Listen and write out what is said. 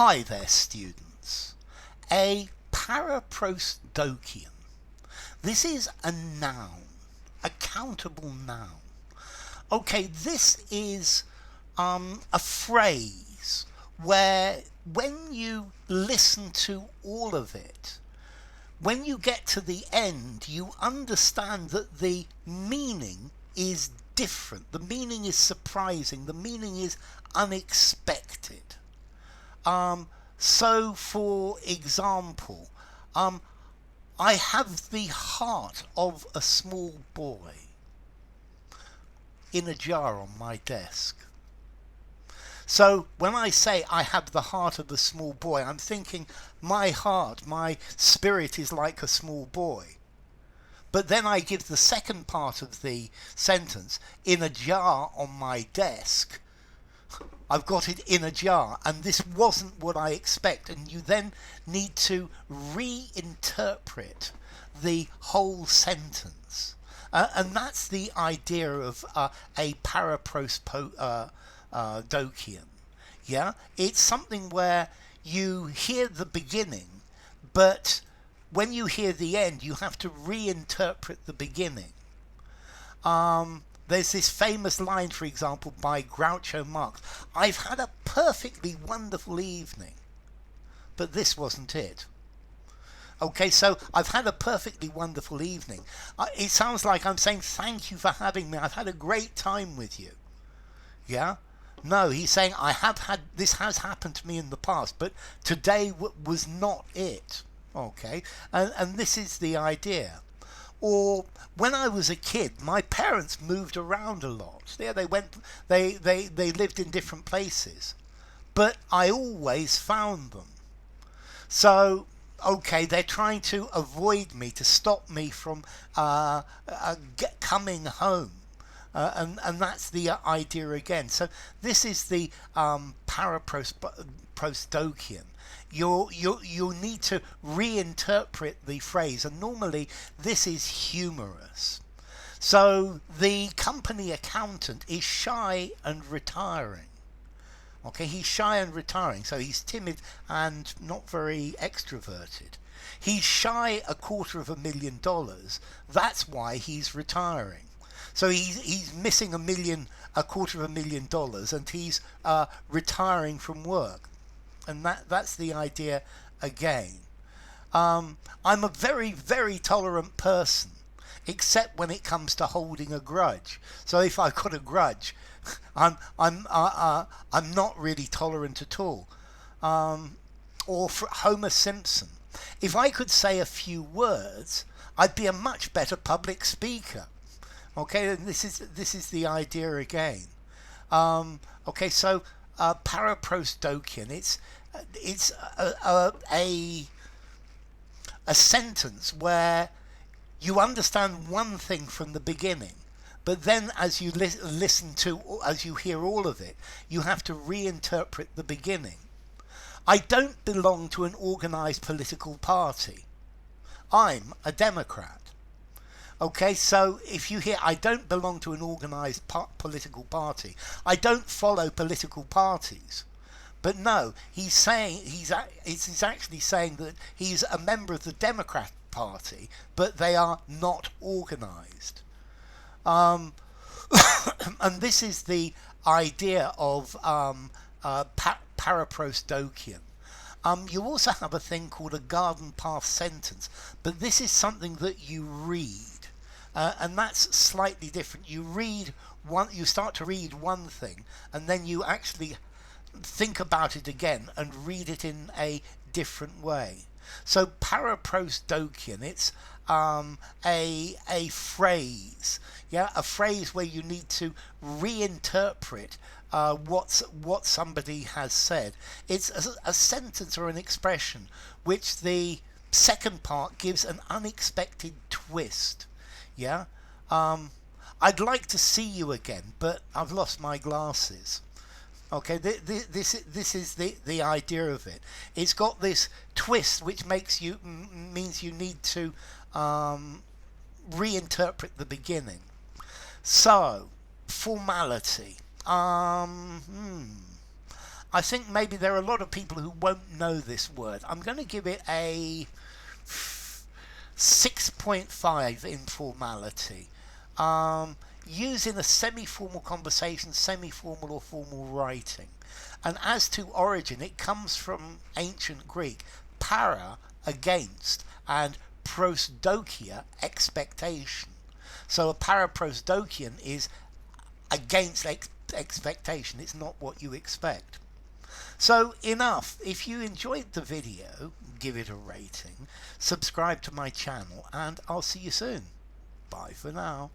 Hi there, students. A paraprosdokian. This is a noun, a countable noun. Okay, this is a phrase where when you listen to all of it, when you get to the end, you understand that the meaning is different. The meaning is surprising. The meaning is unexpected. So for example, I have the heart of a small boy in a jar on my desk. So when I say I have the heart of a small boy, I'm thinking my heart, my spirit is like a small boy. But then I give the second part of the sentence, in a jar on my desk. I've got it in a jar, and this wasn't what I expect. And you then need to reinterpret the whole sentence. And that's the idea of a paraprosdokian. Yeah, it's something where you hear the beginning, but when you hear the end, you have to reinterpret the beginning. There's this famous line, for example, by Groucho Marx. I've had a perfectly wonderful evening, but this wasn't it. Okay, so I've had a perfectly wonderful evening. It sounds like I'm saying thank you for having me. I've had a great time with you. Yeah? No, he's saying this has happened to me in the past, but today was not it. Okay, and this is the idea. Or when I was a kid, my parents moved around a lot. Yeah, they lived in different places, but I always found them. So, okay, they're trying to avoid me, to stop me from coming home. And that's the idea again. So this is the paraprosdokian. You need to reinterpret the phrase, and normally this is humorous. So the company accountant is shy and retiring. Okay, he's shy and retiring, so he's timid and not very extroverted. He's shy $250,000. That's why he's retiring. So he's missing $250,000, and he's retiring from work. And that's the idea again. I'm a very, very tolerant person, except when it comes to holding a grudge. So if I've got a grudge, I'm not really tolerant at all. Or for Homer Simpson, if I could say a few words, I'd be a much better public speaker. Okay, and this is the idea again. Okay, so paraprosdokian. It's a sentence where you understand one thing from the beginning, but then as you as you hear all of it, you have to reinterpret the beginning. I don't belong to an organized political party. I'm a Democrat. Okay, so if you hear I don't belong to an organised political party, I don't follow political parties. But no, he's actually saying that he's a member of the Democrat Party, but they are not organised. And this is the idea of paraprosdokian. You also have a thing called a garden path sentence, but this is something that you read. And that's slightly different. You start to read one thing, and then you actually think about it again and read it in a different way. So paraprosdokian, it's a phrase, a phrase where you need to reinterpret what somebody has said. It's a sentence or an expression which the second part gives an unexpected twist. Yeah, I'd like to see you again, but I've lost my glasses. Okay, this is the idea of it. It's got this twist which means you need to reinterpret the beginning. So formality. I think maybe there are a lot of people who won't know this word. I'm going to give it a 6.5 in formality. Used in a semi-formal conversation, semi-formal or formal writing. And as to origin, it comes from ancient Greek. Para, against, and prosdokia, expectation. So a paraprosdokian is against expectation. It's not what you expect. So enough. If you enjoyed the video, give it a rating, subscribe to my channel, and I'll see you soon. Bye for now.